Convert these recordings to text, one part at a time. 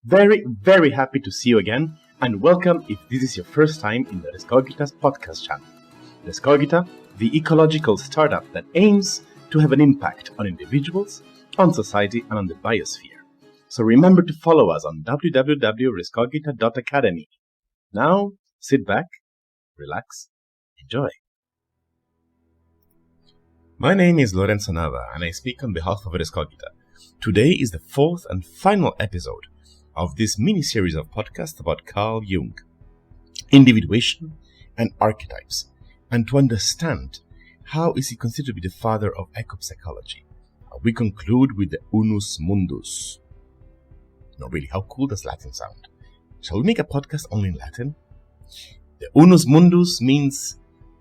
Very, very happy to see you again, and welcome if this is your first time in the Rescogita's podcast channel. Rescogita, the ecological startup that aims to have an impact on individuals, on society, and on the biosphere. So remember to follow us on www.rescogita.academy. Now, sit back, relax, enjoy. My name is Lorenzo Nava, and I speak on behalf of Rescogita. Today is the fourth and final episode of this mini-series of podcasts about Carl Jung, individuation and archetypes, and to understand how is he considered to be the father of ecopsychology. We conclude with the Unus Mundus. Not really, how cool does Latin sound? Shall we make a podcast only in Latin? The Unus Mundus means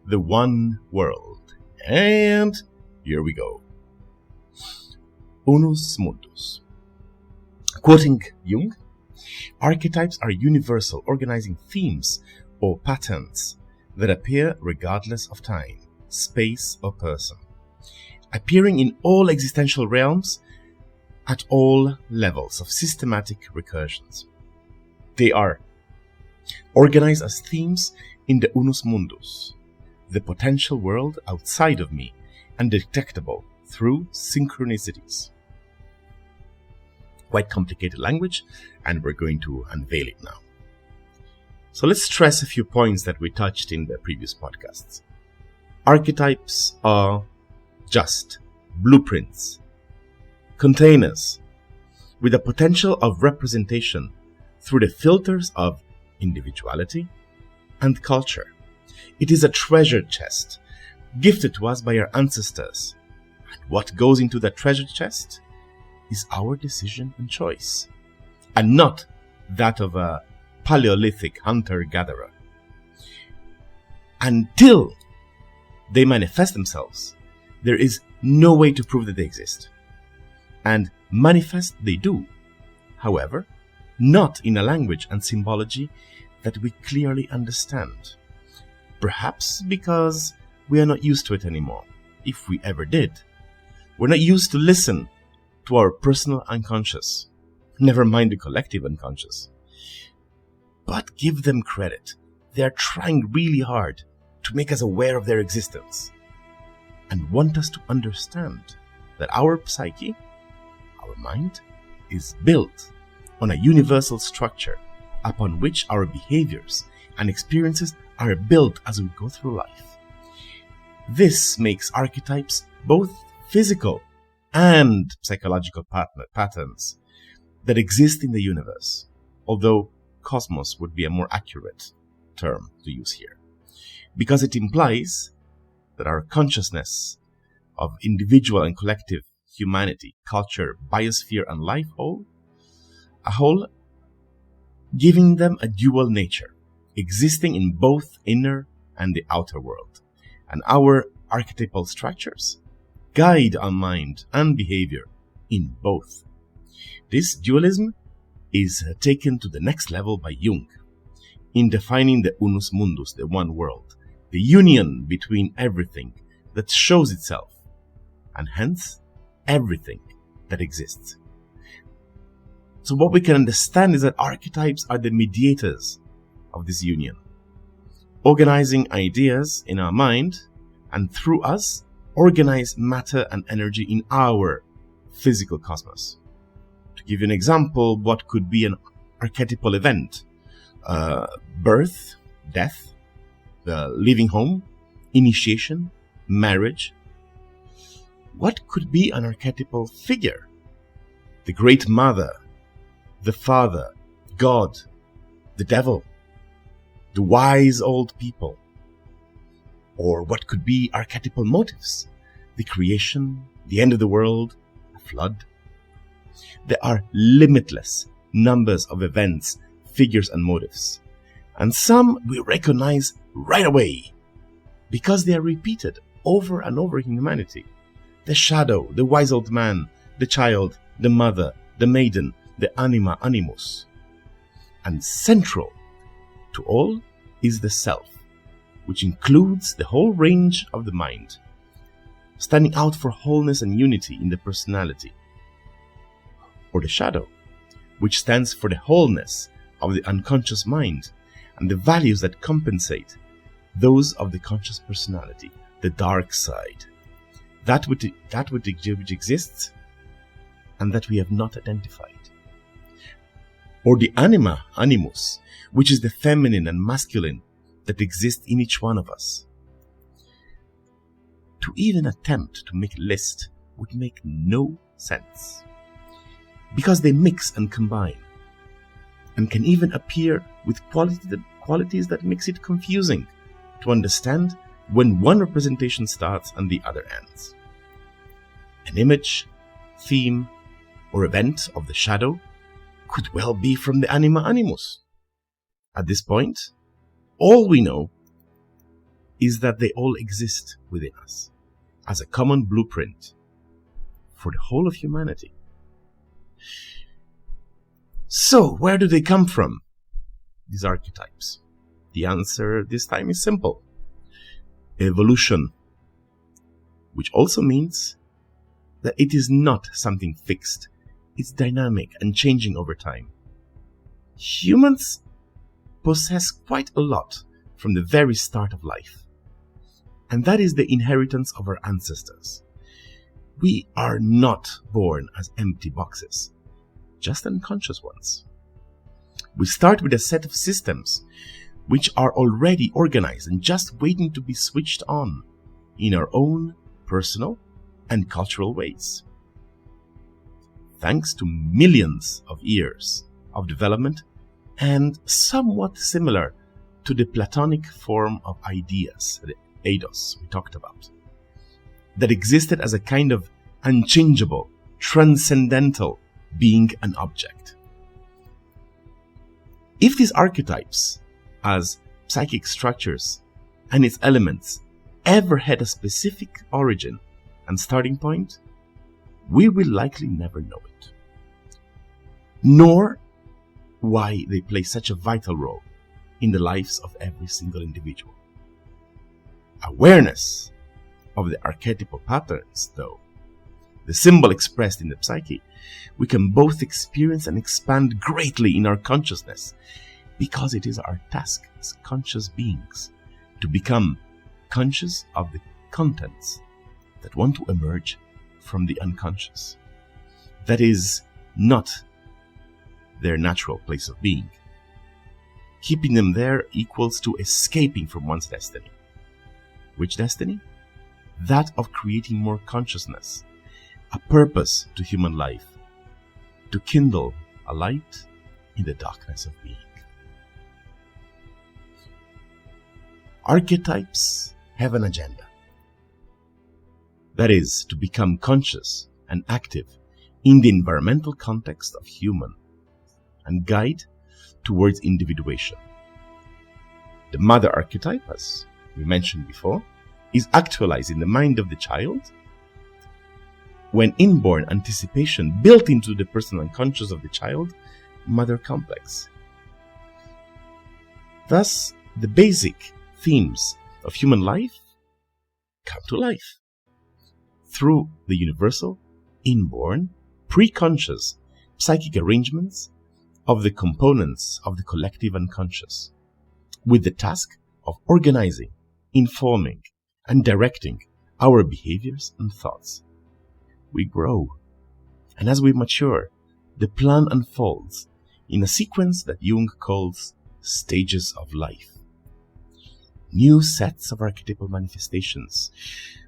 the one world. And here we go. Unus Mundus. Quoting Jung, archetypes are universal organizing themes or patterns that appear regardless of time, space, or person, appearing in all existential realms at all levels of systematic recursions. They are organized as themes in the Unus Mundus, the potential world outside of me and detectable through synchronicities. Quite complicated language, and we're going to unveil it now. So let's stress a few points that we touched in the previous podcasts. Archetypes are just blueprints, containers with a potential of representation through the filters of individuality and culture. It is a treasure chest gifted to us by our ancestors. And what goes into that treasure chest is our decision and choice, and not that of a Paleolithic hunter-gatherer. Until they manifest themselves, there is no way to prove that they exist. And manifest they do, however, not in a language and symbology that we clearly understand. Perhaps because we are not used to it anymore, if we ever did. We're not used to listen to our personal unconscious, never mind the collective unconscious. But give them credit. They are trying really hard to make us aware of their existence and want us to understand that our psyche, our mind, is built on a universal structure upon which our behaviors and experiences are built as we go through life. This makes archetypes both physical and psychological patterns that exist in the universe, although cosmos would be a more accurate term to use here, because it implies that our consciousness of individual and collective humanity, culture, biosphere, and life a whole, giving them a dual nature, existing in both inner and the outer world, and our archetypal structures guide our mind and behavior in both. This dualism is taken to the next level by Jung in defining the Unus Mundus, the one world, the union between everything that shows itself, and hence everything that exists. So what we can understand is that archetypes are the mediators of this union, organizing ideas in our mind, and through us organize matter and energy in our physical cosmos. To give you an example, what could be an archetypal event? Birth, death, leaving home, initiation, marriage. What could be an archetypal figure? The great mother, the father, God, the devil, the wise old people. Or what could be archetypal motives? The creation, the end of the world, a flood. There are limitless numbers of events, figures, and motives. And some we recognize right away because they are repeated over and over in humanity. The shadow, the wise old man, the child, the mother, the maiden, the anima animus. And central to all is the self, which includes the whole range of the mind, standing out for wholeness and unity in the personality. Or the shadow, which stands for the wholeness of the unconscious mind and the values that compensate those of the conscious personality, the dark side, that which exists and that we have not identified. Or the anima, animus, which is the feminine and masculine that exists in each one of us. To even attempt to make a list would make no sense, because they mix and combine, and can even appear with qualities that makes it confusing to understand when one representation starts and the other ends. An image, theme, or event of the shadow could well be from the anima animus. At this point, all we know is that they all exist within us as a common blueprint for the whole of humanity. So, where do they come from, these archetypes? The answer this time is simple. Evolution, which also means that it is not something fixed. It's dynamic and changing over time. Humans possess quite a lot from the very start of life, and that is the inheritance of our ancestors. We are not born as empty boxes, just unconscious ones. We start with a set of systems which are already organized and just waiting to be switched on in our own personal and cultural ways. Thanks to millions of years of development, and somewhat similar to the Platonic form of ideas, the eidos we talked about, that existed as a kind of unchangeable, transcendental being and object. If these archetypes, as psychic structures and its elements, ever had a specific origin and starting point, we will likely never know it, nor why they play such a vital role in the lives of every single individual. Awareness of the archetypal patterns, though, the symbol expressed in the psyche, we can both experience and expand greatly in our consciousness, because it is our task as conscious beings to become conscious of the contents that want to emerge from the unconscious. That is not their natural place of being. Keeping them there equals to escaping from one's destiny. Which destiny? That of creating more consciousness, a purpose to human life, to kindle a light in the darkness of being. Archetypes have an agenda. That is, to become conscious and active in the environmental context of human and guide towards individuation. The Mother Archetypas, we mentioned before, is actualized in the mind of the child when inborn anticipation built into the personal unconscious of the child, mother complex. Thus, the basic themes of human life come to life through the universal, inborn, pre-conscious psychic arrangements of the components of the collective unconscious, with the task of organizing, informing, and directing our behaviors and thoughts. We grow, and as we mature, the plan unfolds in a sequence that Jung calls stages of life. New sets of archetypal manifestations,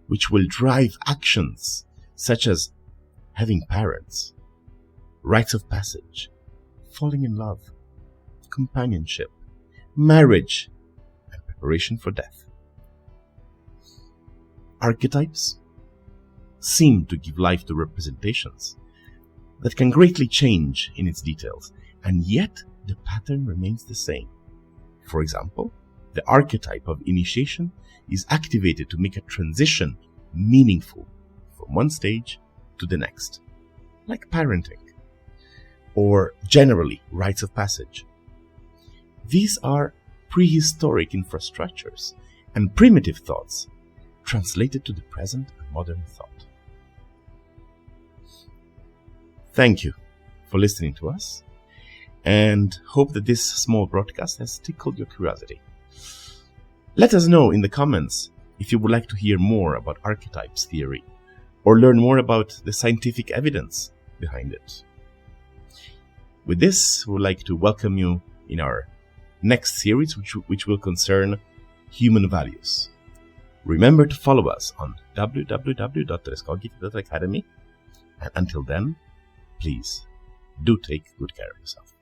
which will drive actions such as having parents, rites of passage, falling in love, companionship, marriage, and preparation for death. Archetypes seem to give life to representations that can greatly change in its details, and yet the pattern remains the same. For example, the archetype of initiation is activated to make a transition meaningful from one stage to the next, like parenting, or generally rites of passage. These are prehistoric infrastructures and primitive thoughts translated to the present and modern thought. Thank you for listening to us, and hope that this small broadcast has tickled your curiosity. Let us know in the comments if you would like to hear more about archetypes theory or learn more about the scientific evidence behind it. With this, we would like to welcome you in our next series, which will concern human values. Remember to follow us on www.rescogita.academy, and until then, please do take good care of yourself.